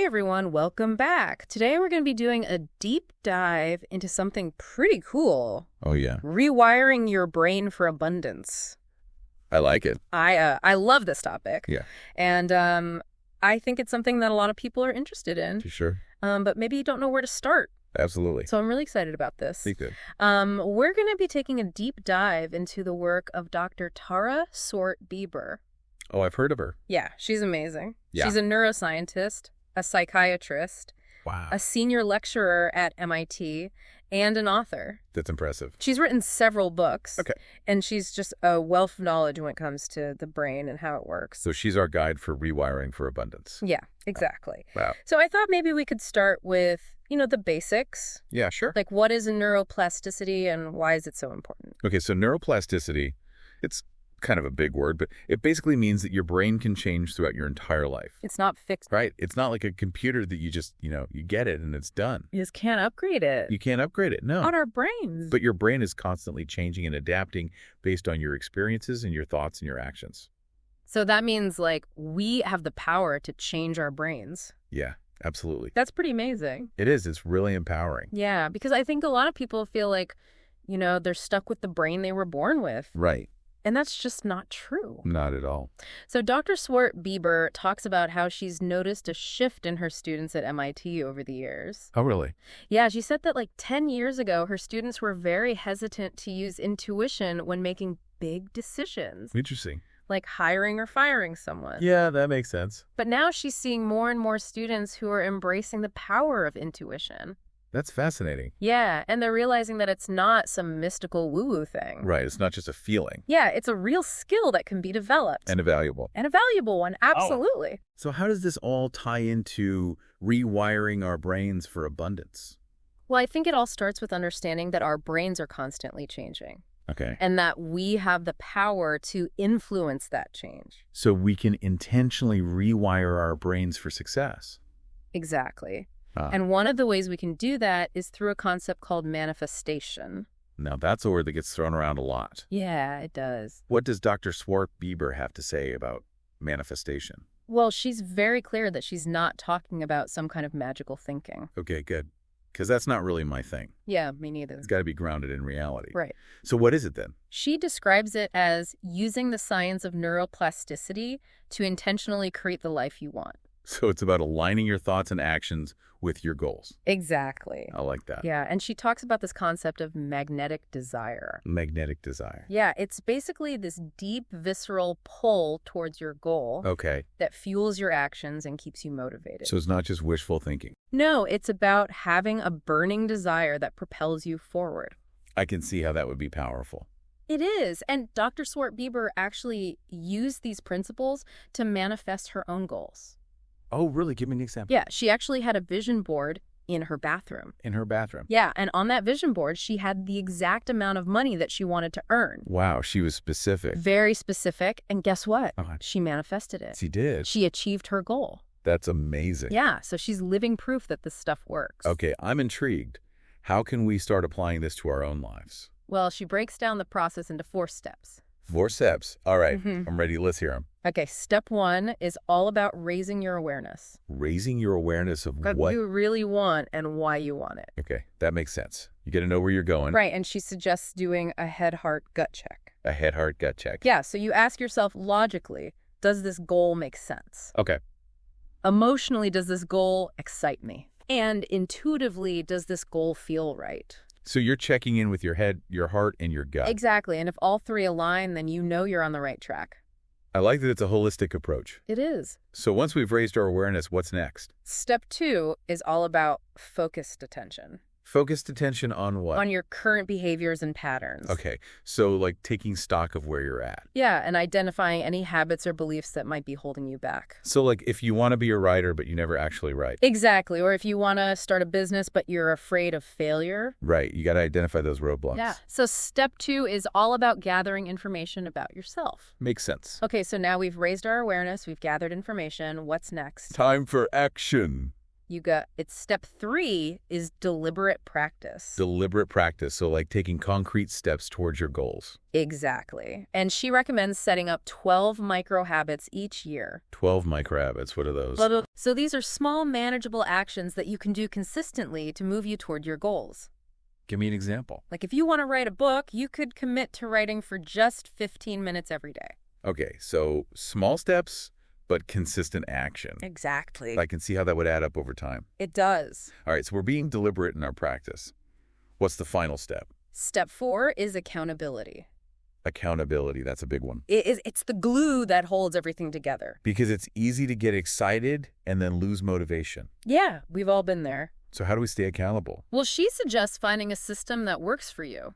Hey everyone, welcome back. Today we're going to be doing a deep dive into something pretty cool. Oh, yeah. Rewiring your brain for abundance. I like it. I love this topic. Yeah. And I think it's something that a lot of people are interested in. For sure. But maybe you don't know where to start. Absolutely. So I'm really excited about this. Me too. We're going to be taking a deep dive into the work of Dr. Tara Swart-Bieber. Oh, I've heard of her. Yeah, she's amazing. Yeah. She's a neuroscientist, a psychiatrist, Wow. a senior lecturer at MIT, and an author. That's impressive. She's written several books. Okay. And she's just a wealth of knowledge when it comes to the brain and how it works. So she's our guide for rewiring for abundance. Yeah, exactly. Wow. So I thought maybe we could start with, the basics. Yeah, sure. Like, what is neuroplasticity and why is it so important? Okay, so neuroplasticity, it's kind of a big word, but it basically means that your brain can change throughout your entire life. It's not fixed. Right? It's not like a computer that you just, you get it and it's done. You just can't upgrade it. You can't upgrade it, no. On our brains. But your brain is constantly changing and adapting based on your experiences and your thoughts and your actions. So that means, we have the power to change our brains. Yeah, absolutely. That's pretty amazing. It is. It's really empowering. Yeah, because I think a lot of people feel like, they're stuck with the brain they were born with. Right. And that's just not true. Not at all. So Dr. Swart-Bieber talks about how she's noticed a shift in her students at MIT over the years. Oh, really? Yeah, she said that 10 years ago, her students were very hesitant to use intuition when making big decisions, Interesting. like hiring or firing someone. Yeah, that makes sense. But now she's seeing more and more students who are embracing the power of intuition. That's fascinating. Yeah, and they're realizing that it's not some mystical woo-woo thing. Right. It's not just a feeling. Yeah, it's a real skill that can be developed. And a valuable. And a valuable one, absolutely. So how does this all tie into rewiring our brains for abundance? Well, I think it all starts with understanding that our brains are constantly changing. Okay. And that we have the power to influence that change. So we can intentionally rewire our brains for success. Exactly. And one of the ways we can do that is through a concept called manifestation. Now, that's a word that gets thrown around a lot. Yeah, it does. What does Dr. Swart-Bieber have to say about manifestation? Well, she's very clear that she's not talking about some kind of magical thinking. Okay, good. Because that's not really my thing. Yeah, me neither. It's got to be grounded in reality. Right. So what is it then? She describes it as using the science of neuroplasticity to intentionally create the life you want. So it's about aligning your thoughts and actions with your goals. Exactly. I like that. Yeah, and she talks about this concept of magnetic desire. Magnetic desire. Yeah, it's basically this deep, visceral pull towards your goal Okay. that fuels your actions and keeps you motivated. So it's not just wishful thinking. No, it's about having a burning desire that propels you forward. I can see how that would be powerful. It is, and Dr. Swart-Bieber actually used these principles to manifest her own goals. Oh, really? Give me an example. Yeah, she actually had a vision board in her bathroom. In her bathroom. Yeah, and on that vision board, she had the exact amount of money that she wanted to earn. Wow, she was specific. Very specific, and guess what? Uh-huh. She manifested it. She did. She achieved her goal. That's amazing. Yeah, so she's living proof that this stuff works. Okay, I'm intrigued. How can we start applying this to our own lives? Well, she breaks down the process into 4 steps. 4 steps. All right, Mhm. I'm ready. Let's hear them. Okay, step 1 is all about raising your awareness. Raising your awareness of What what you really want and why you want it. Okay, that makes sense. You got to know where you're going. Right, and she suggests doing a head, heart, gut check. A head, heart, gut check. Yeah, so you ask yourself logically, does this goal make sense? Okay. Emotionally, does this goal excite me? And intuitively, does this goal feel right? So you're checking in with your head, your heart, and your gut. Exactly, and if all 3 align, then you know you're on the right track. I like that it's a holistic approach. It is. So once we've raised our awareness, what's next? Step 2 is all about focused attention. Focused attention on what? On your current behaviors and patterns. Okay, so like taking stock of where you're at. Yeah, and identifying any habits or beliefs that might be holding you back. So like if you want to be a writer, but you never actually write. Exactly, or if you want to start a business, but you're afraid of failure. Right, you got to identify those roadblocks. Yeah, so step 2 is all about gathering information about yourself. Makes sense. Okay, so now we've raised our awareness, we've gathered information. What's next? Time for action. It's step 3 is deliberate practice. Deliberate practice, so like taking concrete steps towards your goals. Exactly. And she recommends setting up 12 micro habits each year. 12 micro habits, what are those? So these are small, manageable actions that you can do consistently to move you toward your goals. Give me an example. Like if you want to write a book, you could commit to writing for just 15 minutes every day. Okay, so small steps, but consistent action. Exactly. I can see how that would add up over time. It does. All right, so we're being deliberate in our practice. What's the final step? Step 4 is accountability. Accountability, that's a big one. It's the glue that holds everything together. Because it's easy to get excited and then lose motivation. Yeah, we've all been there. So how do we stay accountable? Well, she suggests finding a system that works for you.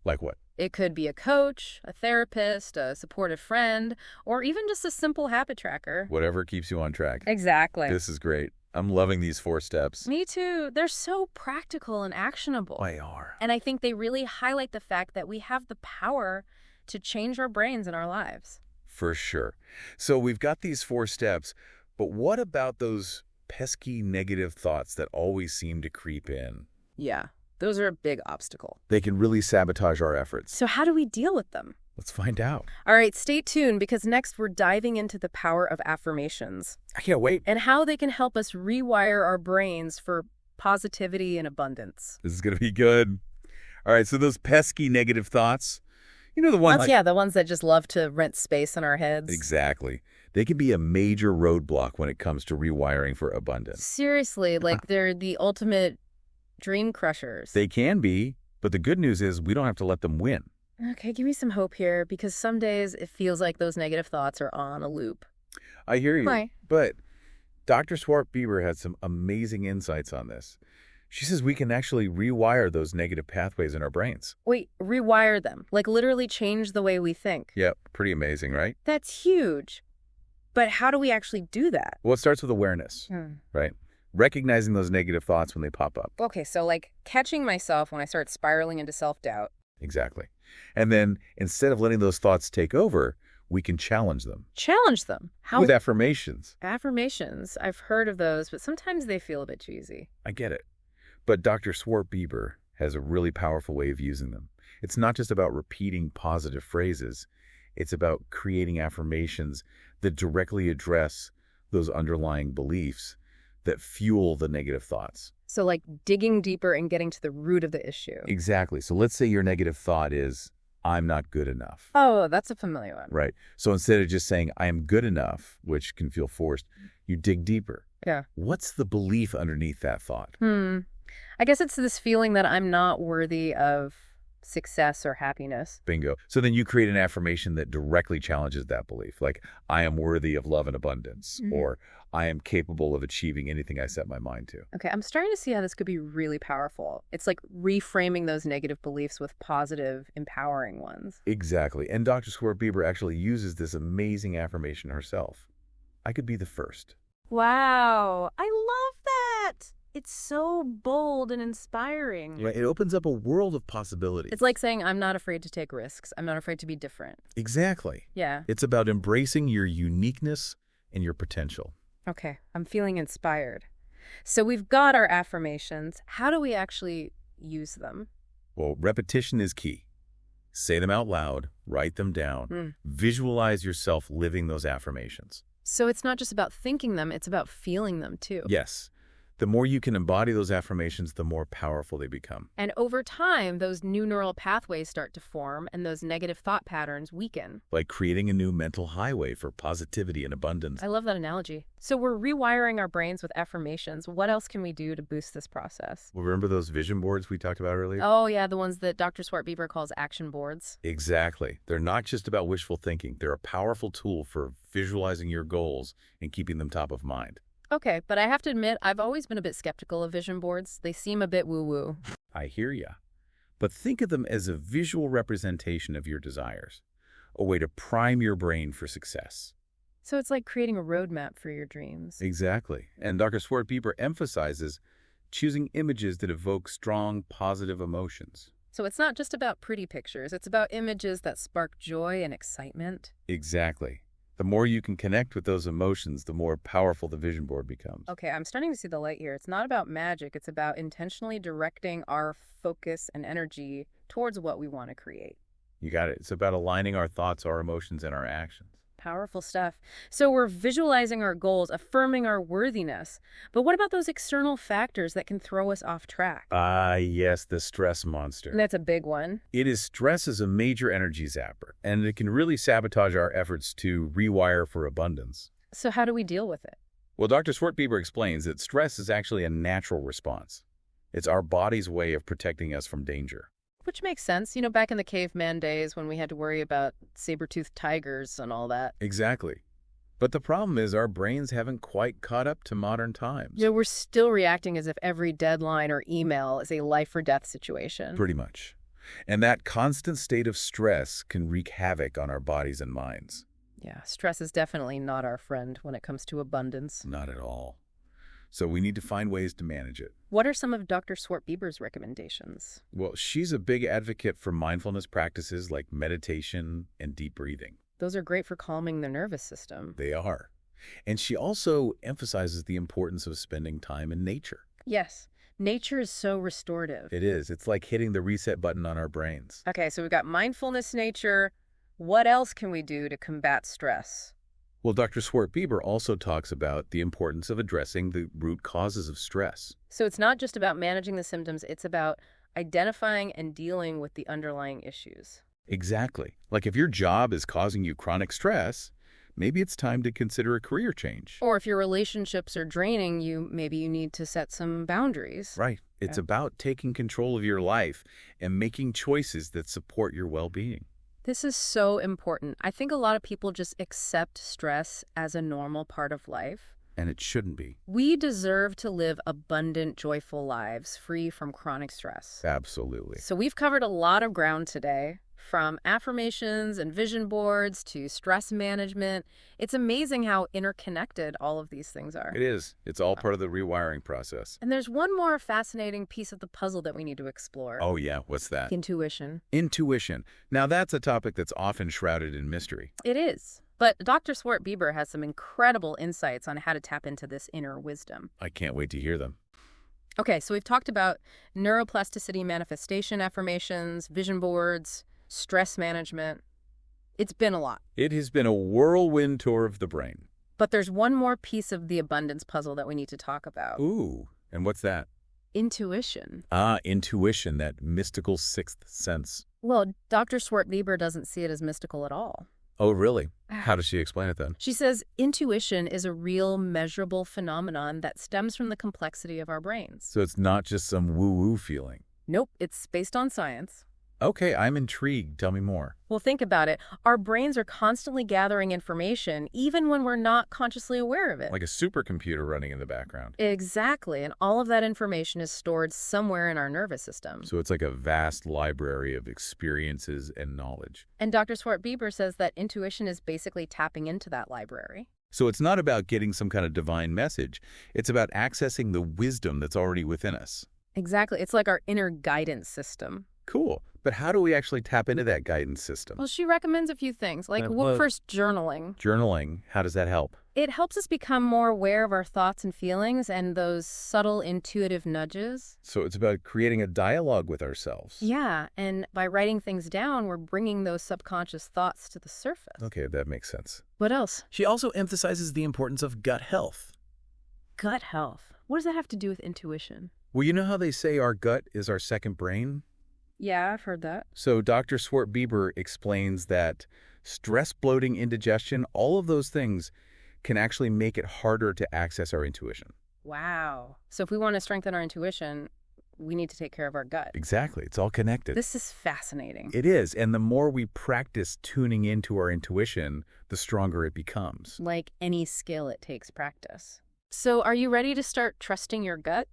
Like what? It could be a coach, a therapist, a supportive friend, or even just a simple habit tracker. Whatever keeps you on track. Exactly. This is great. I'm loving these 4 steps. Me too. They're so practical and actionable. They are. And I think they really highlight the fact that we have the power to change our brains and our lives. For sure. So we've got these 4 steps, but what about those pesky negative thoughts that always seem to creep in? Yeah, those are a big obstacle. They can really sabotage our efforts. So how do we deal with them? Let's find out. All right, stay tuned because next we're diving into the power of affirmations I can't wait. and how they can help us rewire our brains for positivity and abundance. This is going to be good. All right, so those pesky negative thoughts, you know the ones... Yeah, the ones that just love to rent space in our heads. Exactly. They can be a major roadblock when it comes to rewiring for abundance. Seriously, like they're the ultimate dream crushers. They can be, but the good news is we don't have to let them win. Okay, give me some hope here because some days it feels like those negative thoughts are on a loop. I hear you. Why? But Dr. Swart-Bieber had some amazing insights on this. She says we can actually rewire those negative pathways in our brains. Wait, rewire them, like literally change the way we think. Yep, pretty amazing, right? That's huge. But how do we actually do that? Well, it starts with awareness, right? Recognizing those negative thoughts when they pop up. Okay, so like catching myself when I start spiraling into self-doubt. Exactly. And then instead of letting those thoughts take over, we can challenge them. Challenge them. How? With affirmations. Affirmations. I've heard of those, but sometimes they feel a bit cheesy. I get it. But Dr. Swart-Bieber has a really powerful way of using them. It's not just about repeating positive phrases. It's about creating affirmations that directly address those underlying beliefs that fuel the negative thoughts. So like digging deeper and getting to the root of the issue. Exactly. So let's say your negative thought is, I'm not good enough. Oh, that's a familiar one. Right. So instead of just saying, I am good enough, which can feel forced, you dig deeper. Yeah. What's the belief underneath that thought? I guess it's this feeling that I'm not worthy of success or happiness. Bingo. So then you create an affirmation that directly challenges that belief, like, I am worthy of love and abundance, or I am capable of achieving anything I set my mind to. Okay, I'm starting to see how this could be really powerful. It's like reframing those negative beliefs with positive, empowering ones. Exactly. And Dr. Swart-Bieber actually uses this amazing affirmation herself. I could be the first. Wow, I love that. It's so bold and inspiring. Yeah, it opens up a world of possibilities. It's like saying, I'm not afraid to take risks. I'm not afraid to be different. Exactly. Yeah. It's about embracing your uniqueness and your potential. Okay, I'm feeling inspired. So we've got our affirmations. How do we actually use them? Well, repetition is key. Say them out loud, write them down, visualize yourself living those affirmations. So it's not just about thinking them, it's about feeling them too. Yes. The more you can embody those affirmations, the more powerful they become. And over time, those new neural pathways start to form and those negative thought patterns weaken. Like creating a new mental highway for positivity and abundance. I love that analogy. So we're rewiring our brains with affirmations. What else can we do to boost this process? Well, remember those vision boards we talked about earlier? Oh, yeah, the ones that Dr. Swart-Bieber calls action boards. Exactly. They're not just about wishful thinking. They're a powerful tool for visualizing your goals and keeping them top of mind. Okay, but I have to admit, I've always been a bit skeptical of vision boards. They seem a bit woo-woo. I hear ya. But think of them as a visual representation of your desires, a way to prime your brain for success. So it's like creating a roadmap for your dreams. Exactly. And Dr. Swart-Bieber emphasizes choosing images that evoke strong, positive emotions. So it's not just about pretty pictures. It's about images that spark joy and excitement. Exactly. The more you can connect with those emotions, the more powerful the vision board becomes. Okay, I'm starting to see the light here. It's not about magic. It's about intentionally directing our focus and energy towards what we want to create. You got it. It's about aligning our thoughts, our emotions, and our actions. Powerful stuff. So we're visualizing our goals, affirming our worthiness. But what about those external factors that can throw us off track? Ah, yes, the stress monster. That's a big one. Stress is a major energy zapper, and it can really sabotage our efforts to rewire for abundance. So how do we deal with it? Well, Dr. Swartbeber explains that stress is actually a natural response. It's our body's way of protecting us from danger. Which makes sense. You know, back in the caveman days when we had to worry about saber-toothed tigers and all that. Exactly. But the problem is our brains haven't quite caught up to modern times. Yeah, we're still reacting as if every deadline or email is a life-or-death situation. Pretty much. And that constant state of stress can wreak havoc on our bodies and minds. Yeah, stress is definitely not our friend when it comes to abundance. Not at all. So we need to find ways to manage it. What are some of Dr. Swartbeber's recommendations? Well, she's a big advocate for mindfulness practices like meditation and deep breathing. Those are great for calming the nervous system. They are. And she also emphasizes the importance of spending time in nature. Yes, nature is so restorative. It is. It's like hitting the reset button on our brains. Okay, so we've got mindfulness, nature. What else can we do to combat stress? Well, Dr. Swartbeber also talks about the importance of addressing the root causes of stress. So it's not just about managing the symptoms, it's about identifying and dealing with the underlying issues. Exactly. Like if your job is causing you chronic stress, maybe it's time to consider a career change. Or if your relationships are draining you, maybe you need to set some boundaries. Right. It's about taking control of your life and making choices that support your well-being. This is so important. I think a lot of people just accept stress as a normal part of life. And it shouldn't be. We deserve to live abundant, joyful lives free from chronic stress. Absolutely. So we've covered a lot of ground today, from affirmations and vision boards to stress management. It's amazing how interconnected all of these things are. It is. It's all part of the rewiring process. And there's one more fascinating piece of the puzzle that we need to explore. Oh, yeah. What's that? Intuition. Intuition. Now, that's a topic that's often shrouded in mystery. It is. But Dr. Swartbeber has some incredible insights on how to tap into this inner wisdom. I can't wait to hear them. Okay, so we've talked about neuroplasticity manifestation affirmations, vision boards, stress management. It's been a lot. It has been a whirlwind tour of the brain. But there's one more piece of the abundance puzzle that we need to talk about. Ooh, and what's that? Intuition. Ah, intuition, that mystical sixth sense. Well, Dr. Swartbeber doesn't see it as mystical at all. Oh, really? How does she explain it then? She says intuition is a real, measurable phenomenon that stems from the complexity of our brains. So it's not just some woo-woo feeling. Nope, it's based on science. Okay, I'm intrigued. Tell me more. Well, think about it. Our brains are constantly gathering information, even when we're not consciously aware of it. Like a supercomputer running in the background. Exactly, and all of that information is stored somewhere in our nervous system. So it's like a vast library of experiences and knowledge. And Dr. Swartbeber says that intuition is basically tapping into that library. So it's not about getting some kind of divine message. It's about accessing the wisdom that's already within us. Exactly. It's like our inner guidance system. Cool. But how do we actually tap into that guidance system? Well, she recommends a few things, like first, journaling. Journaling, how does that help? It helps us become more aware of our thoughts and feelings and those subtle intuitive nudges. So it's about creating a dialogue with ourselves. Yeah, and by writing things down, we're bringing those subconscious thoughts to the surface. Okay, that makes sense. What else? She also emphasizes the importance of gut health. Gut health. What does that have to do with intuition? Well, you know how they say our gut is our second brain? Yeah, I've heard that. So Dr. Swartbeber explains that stress, bloating, indigestion, all of those things can actually make it harder to access our intuition. Wow. So if we want to strengthen our intuition, we need to take care of our gut. Exactly. It's all connected. This is fascinating. It is. And the more we practice tuning into our intuition, the stronger it becomes. Like any skill, it takes practice. So are you ready to start trusting your gut?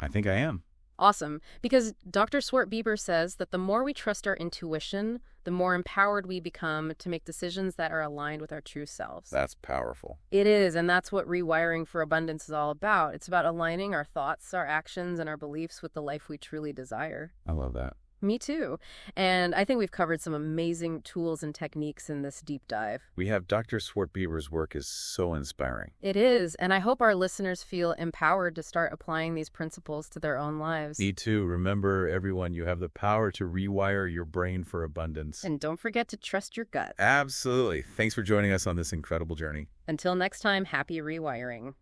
I think I am. Awesome, because Dr. Swartbeber says that the more we trust our intuition, the more empowered we become to make decisions that are aligned with our true selves. That's powerful. It is, and that's what rewiring for abundance is all about. It's about aligning our thoughts, our actions, and our beliefs with the life we truly desire. I love that. Me too. And I think we've covered some amazing tools and techniques in this deep dive. We have Dr. Swart-Bieber's work is so inspiring. It is, and I hope our listeners feel empowered to start applying these principles to their own lives. Me too. Remember, everyone, you have the power to rewire your brain for abundance. And don't forget to trust your gut. Absolutely. Thanks for joining us on this incredible journey. Until next time, happy rewiring.